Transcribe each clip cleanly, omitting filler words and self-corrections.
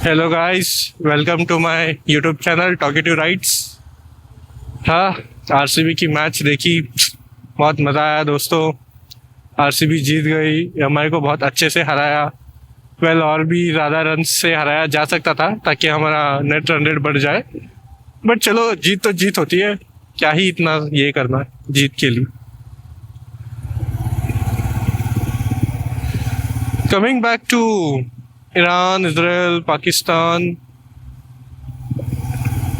Hello guys, welcome to my YouTube channel talkative rights. हाँ, RCB की match देखी, बहुत मज़ा आया दोस्तों। आरसीबी जीत गई, हमारे को बहुत अच्छे से हराया। और भी ज़्यादा रन से हराया जा सकता था ताकि हमारा नेट रन रेट बढ़ जाए। बट चलो, जीत तो जीत होती है, क्या ही इतना ये करना है जीत के लिए। Coming back to Iran, Israel, Pakistan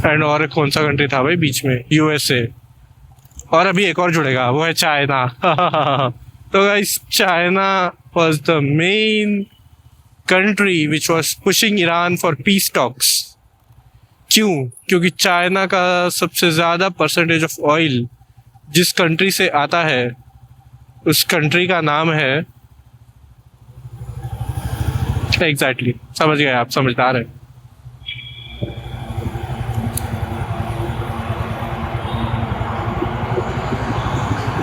and और कौन सा कंट्री था भाई बीच में, यूएसए। और अभी एक और जुड़ेगा, वो है चाइना। तो guys, China was the main country which was pushing Iran for peace talks. क्यों? क्योंकि चाइना का सबसे ज़्यादा परसेंटेज ऑफ ऑयल जिस कंट्री से आता है, उस कंट्री का नाम है, एग्जैक्टली समझ गए आप, समझदार है।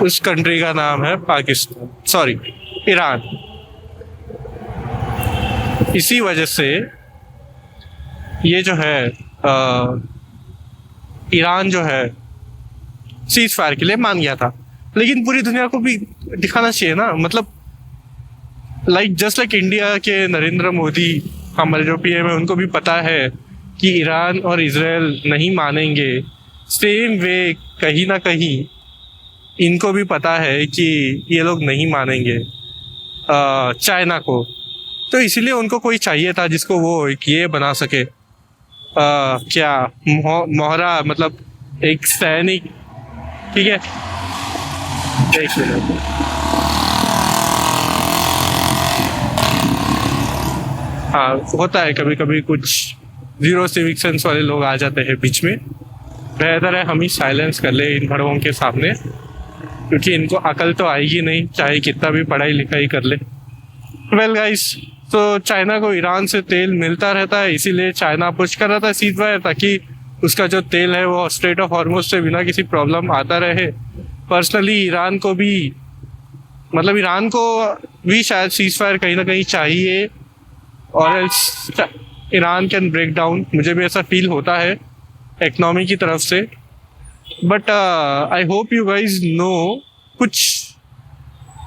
उस कंट्री का नाम है पाकिस्तान, सॉरी, ईरान। इसी वजह से ये जो है ईरान जो है सीज फायर के लिए मान गया था। लेकिन पूरी दुनिया को भी दिखाना चाहिए ना, मतलब जस्ट लाइक इंडिया के नरेंद्र मोदी, हमारे जो पीएम है, उनको भी पता है कि ईरान और इसराइल नहीं मानेंगे। सेम वे कहीं ना कहीं इनको भी पता है कि ये लोग नहीं मानेंगे चाइना को। तो इसीलिए उनको कोई चाहिए था जिसको वो एक ये बना सके, क्या मोहरा, मतलब एक सैनिक। ठीक है, एक मिनट। हाँ, होता है कभी कभी, कुछ जीरो सिविक सेंस वाले लोग आ जाते हैं बीच में। बेहतर है हम ही साइलेंस कर ले इन भड़वों के सामने, क्योंकि इनको अकल तो आएगी नहीं, चाहे कितना भी पढ़ाई लिखाई कर ले। वेल गाइस, तो चाइना को ईरान से तेल मिलता रहता है, इसीलिए चाइना पुश कर रहा था सीज फायर, ताकि उसका जो तेल है वो स्ट्रेट ऑफ हॉर्मुज से बिना किसी प्रॉब्लम आता रहे। पर्सनली ईरान को भी, मतलब ईरान को भी शायद सीज फायर कहीं ना कहीं चाहिए, और else Iran can break down. मुझे भी ऐसा फील होता है इकनॉमी की तरफ से। But I hope you guys know, कुछ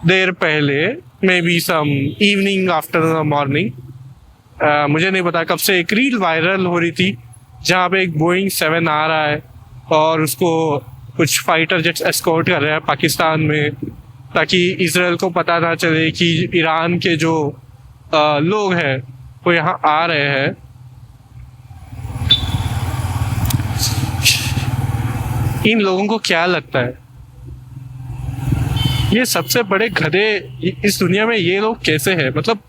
देर पहले, may be some evening after the morning, मुझे नहीं पता कब से एक रील वायरल हो रही थी जहाँ पे एक बोइंग 7 आ रहा है और उसको कुछ फाइटर जेट्स एस्कॉर्ट कर रहे हैं पाकिस्तान में, ताकि इसराइल को पता ना चले कि ईरान के जो लोग हैं वो यहाँ आ रहे हैं। इन लोगों को क्या लगता है, ये सबसे बड़े गधे इस दुनिया में ये लोग कैसे हैं? मतलब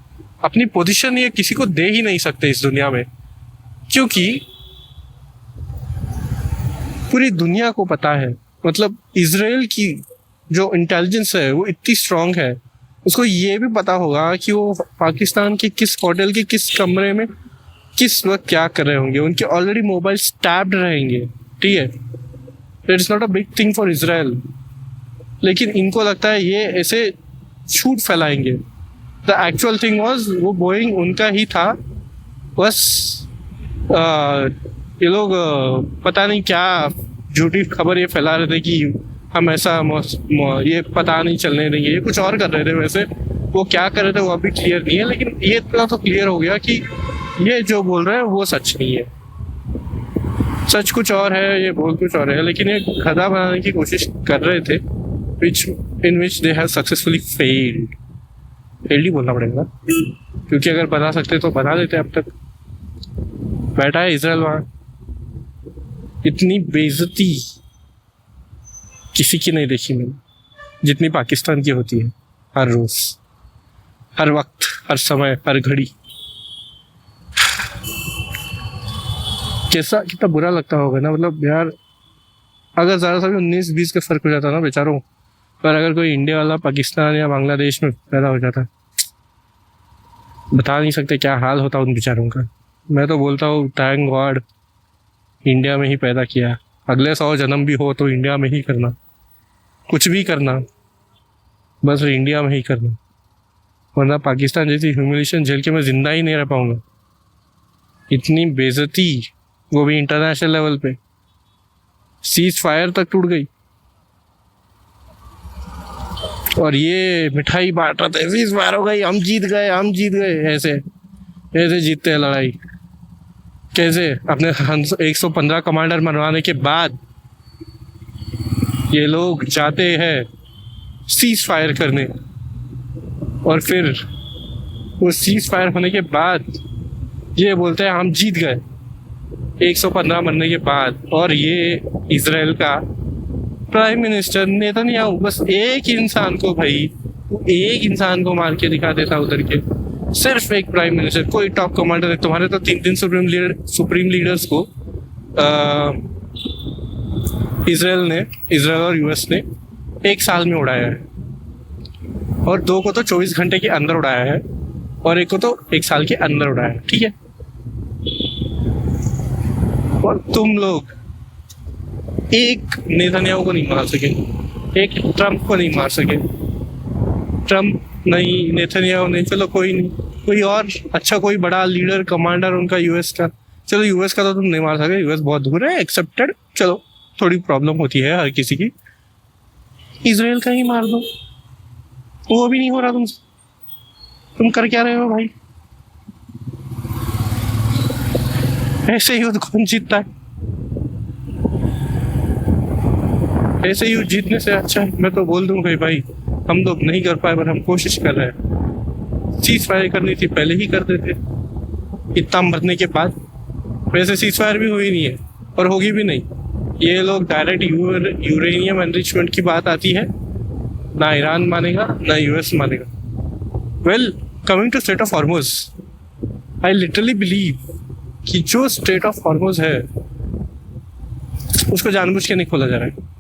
अपनी पोजीशन ये किसी को दे ही नहीं सकते इस दुनिया में, क्योंकि पूरी दुनिया को पता है, मतलब इसराइल की जो इंटेलिजेंस है वो इतनी स्ट्रांग है, उसको ये भी पता होगा कि वो पाकिस्तान के किस होटल के किस कमरे में किस वक्त क्या कर रहे होंगे। उनके ऑलरेडी मोबाइल टैप्ड रहेंगे, ठीक है, it's not a big thing for Israel. लेकिन इनको लगता है ये ऐसे झूठ फैलाएंगे। द एक्चुअल थिंग वाज, वो बोइंग उनका ही था, बस ये लोग पता नहीं क्या झूठी खबर ये फैला रहे थे कि हम ऐसा ये पता नहीं चलने देंगे, ये कुछ और कर रहे थे। वैसे वो क्या कर रहे थे वो अभी क्लियर नहीं है, लेकिन ये इतना तो क्लियर हो गया कि ये जो बोल रहे हैं वो सच नहीं है, सच कुछ और है, ये बोल कुछ और है। लेकिन ये गधा बनाने की कोशिश कर रहे थे, in which they have successfully failed ही बोलना पड़ेगा, क्योंकि अगर बना सकते तो बना देते। अब तक बैठा है इसराइल वहाँ, इतनी बेइज्जती किसी की नहीं देखी मैंने जितनी पाकिस्तान की होती है, हर रोज, हर वक्त, हर समय, हर घड़ी। कैसा, कितना बुरा लगता होगा ना, मतलब यार, अगर ज़्यादा सा भी 19-20 का फर्क हो जाता ना बेचारों, पर अगर कोई इंडिया वाला पाकिस्तान या बांग्लादेश में पैदा हो जाता, बता नहीं सकते क्या हाल होता उन बेचारों का। मैं तो बोलता हूँ थैंक गॉड इंडिया में ही पैदा किया, अगले 100 जन्म भी हो तो इंडिया में ही करना, कुछ भी करना बस इंडिया में ही करना, वरना पाकिस्तान जैसी ह्यूमिलेशन झेल के मैं जिंदा ही नहीं रह पाऊंगा। इतनी बेइज्जती, वो भी इंटरनेशनल लेवल पे। सीज फायर तक टूट गई और ये मिठाई बांट रहा था, सीज फायर हो गई, हम जीत गए, हम जीत गए। ऐसे ऐसे जीतते हैं लड़ाई। कैसे? अपने 115 कमांडर मरवाने के बाद ये लोग जाते हैं सीज फायर करने, और फिर वो सीज फायर होने के बाद ये बोलते हैं हम जीत गए 115 मरने के बाद। और ये इजराइल का प्राइम मिनिस्टर नेतन्याहू बस एक इंसान को, भाई एक इंसान को मार के दिखा देता उधर के, सिर्फ एक प्राइम मिनिस्टर, कोई टॉप कमांडर है। तुम्हारे तो 3 सुप्रीम लीडर्स को इजराइल और यूएस ने 1 साल में उड़ाया है, और 2 को तो 24 घंटे के अंदर उड़ाया है, और एक को तो 1 साल के अंदर उड़ाया है। ठीक है, और तुम लोग एक नेतन्याहू को नहीं मार सके, एक ट्रम्प को नहीं मार सके। ट्रम्प नहीं, नेतन्याहू नहीं, चलो कोई नहीं, कोई और अच्छा कोई बड़ा लीडर कमांडर उनका यूएस का, चलो यूएस का तो तुम नहीं मार सके, यूएस बहुत दूर है, एक्सेप्टेड, चलो थोड़ी प्रॉब्लम होती है हर किसी की। इजराइल का ही मार दो, वो भी नहीं हो रहा तुमसे। तुम कर क्या रहे हो भाई? ऐसे युद्ध कौन जीतता है? ऐसे युद्ध जीतने से अच्छा है मैं तो बोल दूंगा भाई, हम लोग नहीं कर पाए पर हम कोशिश कर रहे हैं। सीज फायर करनी थी पहले ही कर देते, इतना मरने के बाद। वैसे सीज फायर भी हुई नहीं है और होगी भी नहीं। ये लोग डायरेक्ट यूरेनियम एनरिचमेंट की बात आती है, ना ईरान मानेगा ना यूएस मानेगा। Well, coming to strait of Hormuz, I literally believe कि जो स्ट्रेट ऑफ हॉर्मुज है उसको जानबूझ के नहीं खोला जा रहा है।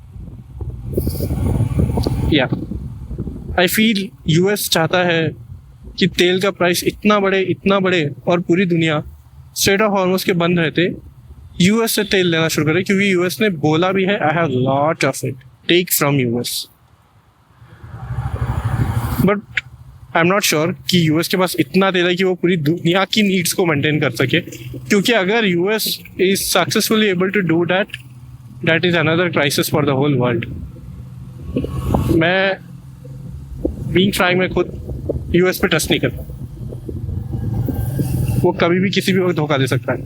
या आई फील यूएस चाहता है कि तेल का प्राइस इतना बढ़े और पूरी दुनिया स्ट्रेट ऑफ हॉर्मुज के बंद रहते यूएस से तेल लेना शुरू करे, क्योंकि यूएस ने बोला भी है I have lot of it, take from US. But I am not sure कि यूएस के पास इतना तेल है कि वो पूरी दुनिया की नीड्स को मेंटेन कर सके, क्योंकि अगर US is successfully able to do that, that is another crisis for the whole world. मैं बीइंग फ्रैंक, मैं खुद यूएस पे ट्रस्ट नहीं करता। वो कभी भी किसी भी वक्त धोखा दे सकता है।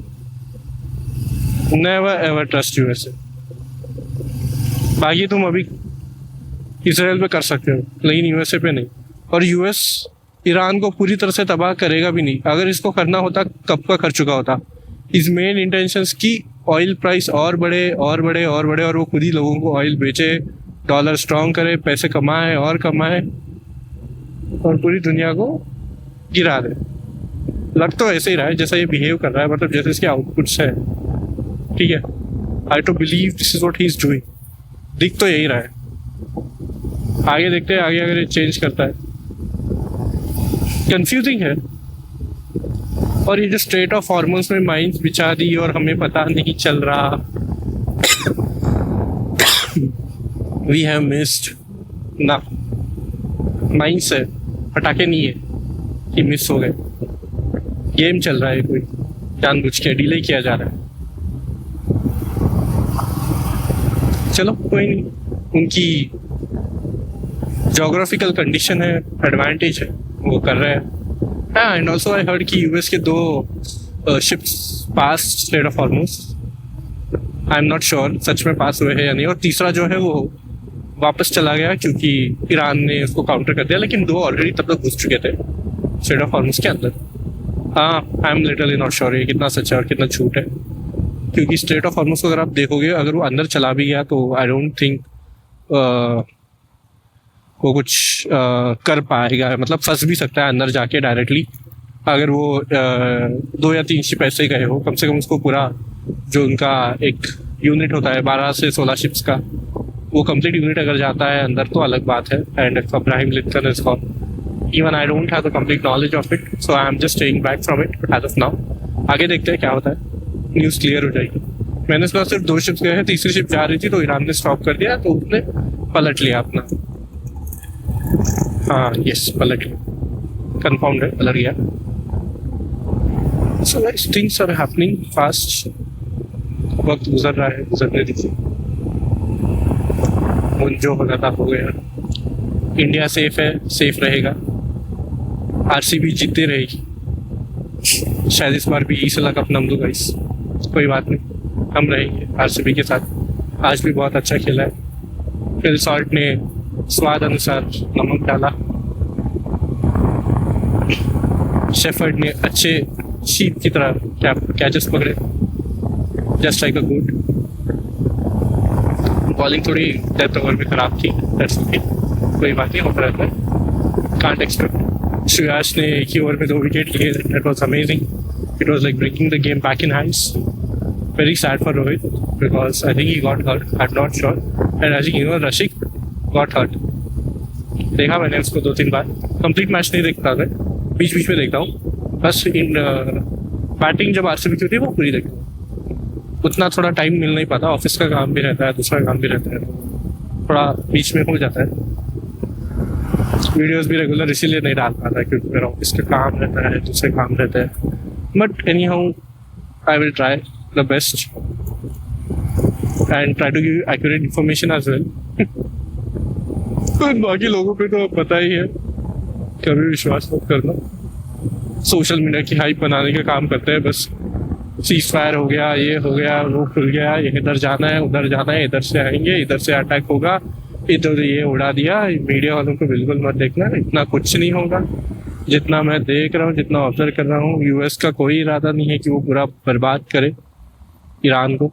Never ever trust US. बाकी तुम अभी इसराइल पे कर सकते हो, लेकिन यूएसए पे नहीं। और यूएस ईरान को पूरी तरह से तबाह करेगा भी नहीं। अगर इसको करना होता कब का कर चुका होता। इस मेन इंटेंशंस की ऑयल प्राइस और बढ़े और बढ़े और बढ़े, और वो खुद ही लोगों को ऑयल बेचे, डॉलर स्ट्रॉन्ग करे, पैसे कमाए और कमाए, और पूरी दुनिया को गिरा दे। लग तो ऐसे ही रहा है जैसा ये बिहेव कर रहा है, मतलब जैसे इसके आउटपुट्स है। ठीक है, I to believe this is what he is doing. दिख तो यही रहा है। आगे देखते हैं, आगे अगर ये चेंज करता है। कंफ्यूजिंग है। और ये जो स्ट्रेट ऑफ हॉर्मोन्स में माइंस बिछा दी और हमें पता नहीं चल रहा। वी हैव मिस्ड ना, माइंस है, पटाखे नहीं है कि मिस हो गए। गेम चल रहा है, कोई जानबूझ के डिले किया जा रहा है। चलो कोई नहीं, उनकी जोग्राफिकल कंडीशन है, एडवांटेज है, वो कर रहे हैं। एंड ऑल्सो आई हर्ड कि यूएस के 2 ships pass strait of Hormuz. I am not sure सच में पास हुए हैं या नहीं, और तीसरा जो है वो वापस चला गया क्योंकि ईरान ने उसको काउंटर कर दिया, लेकिन 2 ऑलरेडी तब तक घुस चुके थे स्ट्रेट ऑफ हॉर्मुज के अंदर। हाँ, I am literally not sure ये कितना सच है और कितना झूठ है, क्योंकि स्ट्रेट ऑफ हॉर्मुज को अगर आप देखोगे, अगर वो अंदर चला भी गया तो आई डोंट थिंक वो कुछ कर पाएगा। मतलब फंस भी सकता है अंदर जाके डायरेक्टली, अगर वो 2 या 3 शिप ऐसे गए हो। कम से कम उसको पूरा जो उनका एक यूनिट होता है 12 से 16 शिप्स का, वो कंप्लीट यूनिट अगर जाता है अंदर तो अलग बात है। And if Abraham Lincoln is gone, even I don't have the complete knowledge of it, so I am just staying back from it as of now. आगे देखते हैं क्या होता है, न्यूज़ क्लियर हो जाएगी। मैंने सुना सिर्फ 2 शिप्स गए हैं, तीसरी शिप जा रही थी तो ईरान ने स्टॉप कर दिया, तो उसने पलट लिया अपना। हाँ यस, पलट लिया, कन्फर्म्ड है, पलट गया। So guys things are happening fast. वक्त गुजर रहा है, गुजरने दीजिए। जो होना था हो गया। इंडिया सेफ है, सेफ रहेगा। आरसीबी जीतती रहेगी। शायद इस बार भी ईसला कप नम दूंगा इस, कोई बात नहीं, हम रहेंगे आरसीबी के साथ। आज भी बहुत अच्छा खेला है। फिल सॉल्ट ने स्वाद अनुसार नमक डाला। शेफर्ड ने अच्छे शीप की तरह कैचेस पकड़े, just like a good. Bowling थोड़ी डेथ ओवर में खराब थी, दैट्स ओके, कोई बात नहीं, होता रहता है, कांट एक्सपेक्ट। श्रेयास ने एक ही ओवर में 2 विकेट लिए, that was amazing. It was like breaking the game back in highs. Very sad for Rohit because I think he got hurt, I am not sure, and I think even Rasikh got hurt. देखा मैंने उसको 2-3 बार, complete match नहीं देखता था, बीच बीच में देखता हूँ, बस इन बैटिंग जब आरसीबी की होती है वो पूरी देखता हूँ। उतना थोड़ा टाइम मिल नहीं पाता, ऑफिस का काम भी रहता है, दूसरा काम भी रहता है, थोड़ा बीच में हो जाता है। वीडियोस भी रेगुलर इसीलिए नहीं डाल पाता क्योंकि मेरा ऑफिस का काम रहता है, दूसरे काम रहते हैं। But anyhow I will try the best and try to give accurate information as well. बाकी लोगों पे तो पता ही है, कभी विश्वास मत करना। सोशल मीडिया की हाइप बनाने का काम करते हैं बस। सीज फायर हो गया, ये हो गया, वो खुल गया, ये इधर जाना है, उधर जाना है, इधर से आएंगे, इधर से अटैक होगा, इधर ये उड़ा दिया। मीडिया वालों को बिल्कुल मत देखना, इतना कुछ नहीं होगा। जितना मैं देख रहा हूँ, जितना ऑब्जर्व कर रहा हूँ, यूएस का कोई इरादा नहीं है कि वो पूरा बर्बाद करे ईरान को।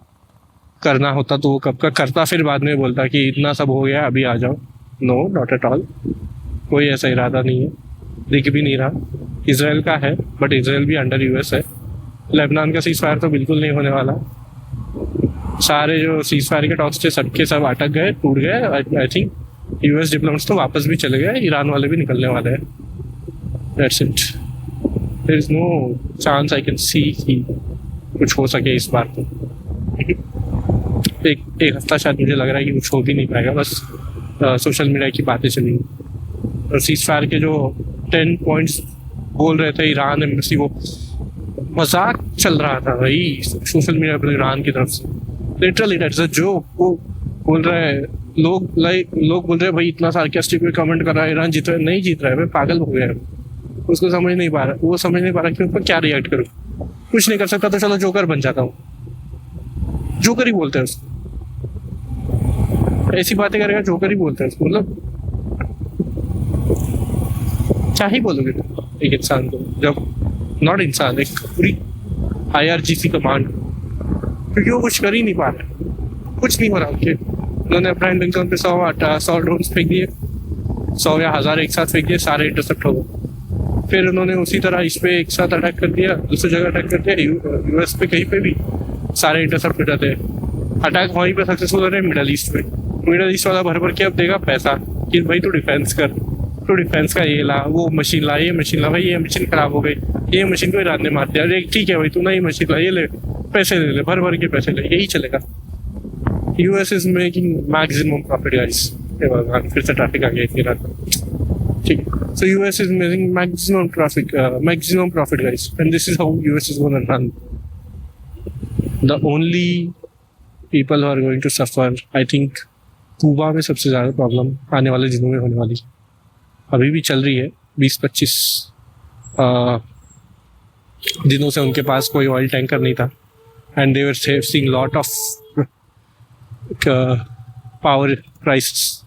करना होता तो वो कब का करता, फिर बाद में बोलता कि इतना सब हो गया, अभी आ जाओ। नो, नॉट एट ऑल, कोई ऐसा इरादा नहीं है, दिख भी नहीं रहा। इसराइल का है, बट इसराइल भी अंडर यूएस है। लेबनान का सीज फायर तो बिल्कुल नहीं होने वाला। सारे जो सीज फायर के टॉक्स थे सबके सब अटक गए, टूट गए। आई थिंक यूएस डिप्लोमेट्स तो वापस भी चले गए, ईरान वाले भी निकलने वाले हैं। That's it, there is no chance I can see कि कुछ हो सके इस बार। तो एक हफ्ता शायद मुझे लग रहा है कि कुछ हो भी नहीं पाएगा, बस सोशल मीडिया की बातें चलेंगी। और सीज फायर के जो 10 पॉइंट्स बोल रहे थे ईरान एम्बेसी, वो मजाक चल रहा था भाई सोशल मीडिया पर ईरान की तरफ से। Literally that's a joke. वो बोल रहे हैं लोग बोल रहे हैं भाई इतना सार्कास्टिक में कमेंट कर रहा है, ईरान जीत रहा है, नहीं जीत रहा है, मैं पागल हो गया है। उसको समझ नहीं पा रहा, वो समझ नहीं पा रहा कि उस पर क्या रिएक्ट करूँ। कुछ नहीं कर सकता तो चलो जोकर बन जाता हूँ। जोकर ही बोलते हैं उसको, ऐसी बातें करेगा जोकर ही बोलते हैं उसको। मतलब क्या ही बोलोगे एक इंसान को, जब नॉट इंसान, एक पूरी IRGC कमांड, क्योंकि वो कुछ कर ही नहीं पा रहे, कुछ नहीं हो रहा उनके। उन्होंने अपना इंडियन पे 100 ड्रोन फेंक दिए, 100 या 1000 एक साथ फेंक दिए, सारे इंटरसेप्ट हो गए। फिर उन्होंने उसी तरह इस पे एक साथ अटैक कर दिया, दूसरी जगह अटैक कर दिया, यूएस पे कहीं पे भी सारे इंटरसेप्ट हो जाते हैं। अटैक वहीं पे सक्सेसफुल हो रहे हैं मिडल ईस्ट में। मिडल ईस्ट वाला भर भर के अब देगा पैसा कि भाई तू डिफेंस कर, तो डिफेंस का ये ला, वो मशीन ला, ये मशीन ला, भाई ये मशीन खराब हो गई, ये मशीन को ईरान ने मार दिया, अरे ठीक है भाई तू ना ये मशीन ला, ये ले पैसे ले ले, भर भर के पैसे ले, यही चलेगा। US is making maximum profit guys. भगवान, फिर से ट्रैफिक आ गया इतनी रात में, ठीक। So US is making maximum profit guys, and this is how US is gonna run. The only people who are going to suffer, I think Cuba में सबसे ज़्यादा प्रॉब्लम आने वाले दिनों में होने वाली, अभी भी चल रही है। 20-25 दिनों से उनके पास कोई ऑयल टैंकर नहीं था, and they were facing lot of power crisis.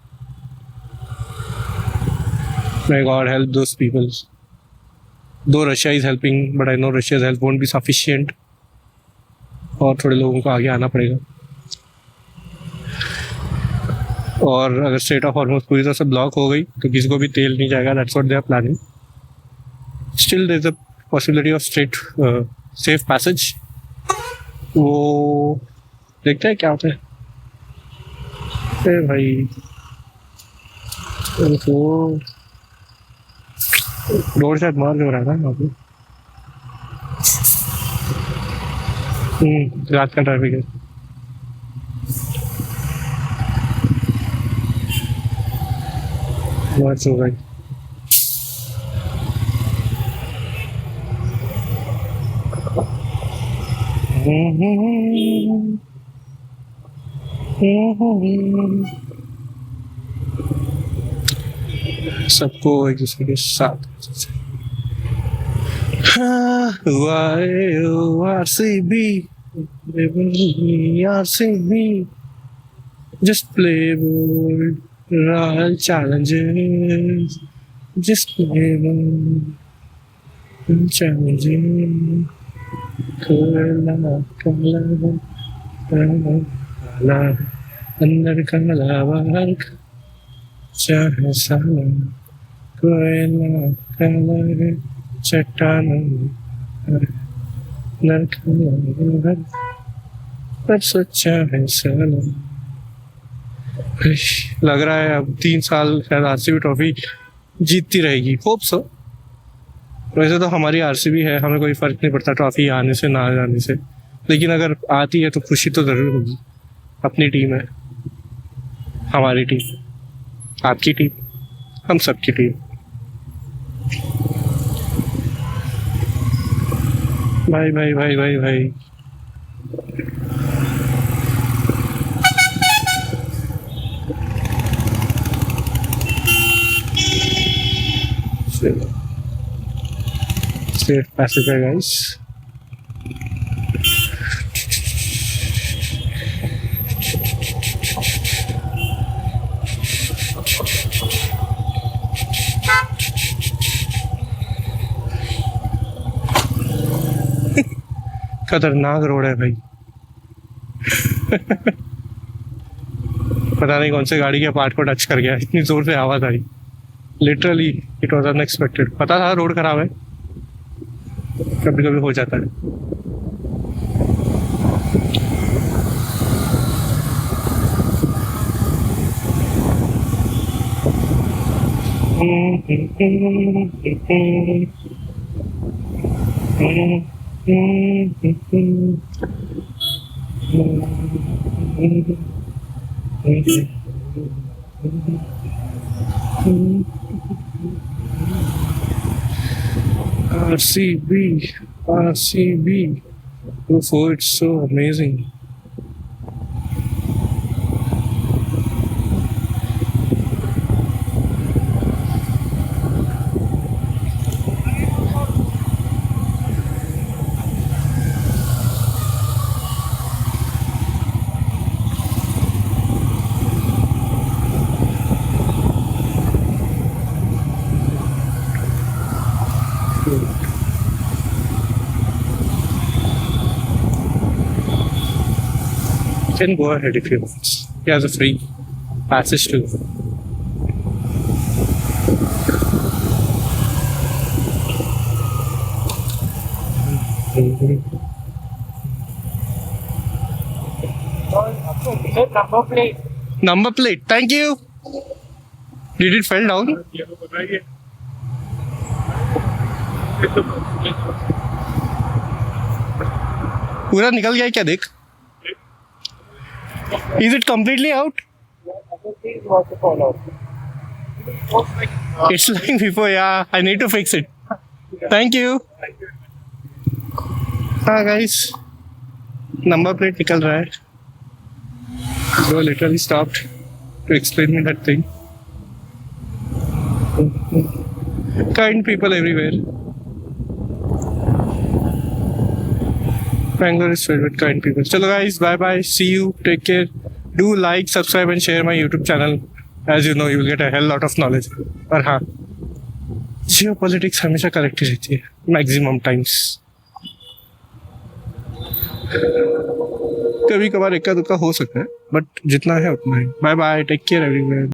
May God help those people. Though Russia is helping, but I know Russia's help won't be sufficient. और थोड़े लोगों को आगे आना पड़ेगा। और अगर स्ट्रेट ऑफ हॉर्मुज़ पूरी तरह से ब्लॉक हो गई तो किसी को भी तेल नहीं जाएगा। That's what they are planning. Still there is a possibility of strait safe passage. वो देखते हैं क्या होता है। भाई तो रोड शायद मार हो रहा था वहाँ पे। रात का ट्रैफिक है। बहुत हो गई। सबको एक दूसरे के साथ RCB RCB just play bold Royal Challengers just play bold challenging काला अंदर काला बाहर चाहे साला कोयला काला है चट्टान अंदर काला बाहर पर सच्चा है साला। लग रहा है अब 3 साल शायद आरसीबी ट्रॉफी जीतती रहेगी, होप सो। वैसे तो हमारी आरसीबी है, हमें कोई फर्क नहीं पड़ता ट्रॉफी आने से ना जाने से, लेकिन अगर आती है तो खुशी तो जरूर होगी। अपनी टीम है, हमारी टीम, आपकी टीम, हम सबकी टीम। भाई भाई भाई भाई भाई safe passage guys। खतरनाक रोड है भाई। पता नहीं कौन से गाड़ी के पार्ट को टच कर गया, इतनी जोर से आवाज आई। Literally it was unexpected. पता था रोड खराब है, कभी कभी हो जाता है। RCB, oh, it's so amazing. Can go ahead if you want. He has a free passage too. Number plate. Thank you. Did it fall down? पूरा निकल गया क्या देख? Is it completely out? It's like before, yeah. I need to fix it. Thank you. हाँ guys, number plate निकल रहा है. Bro literally stopped to explain me that thing. Kind people everywhere. Bangalore is filled with kind people. Chalo guys, bye bye. See you. Take care. Do like, subscribe and share my YouTube channel. As you know, you will get a hell lot of knowledge. पर हाँ, geopolitics हमेशा correct ही रहती है, maximum times. कभी कभार इक्का दुक्का हो सकता है, बट जितना है उतना है। Bye bye, take care everyone.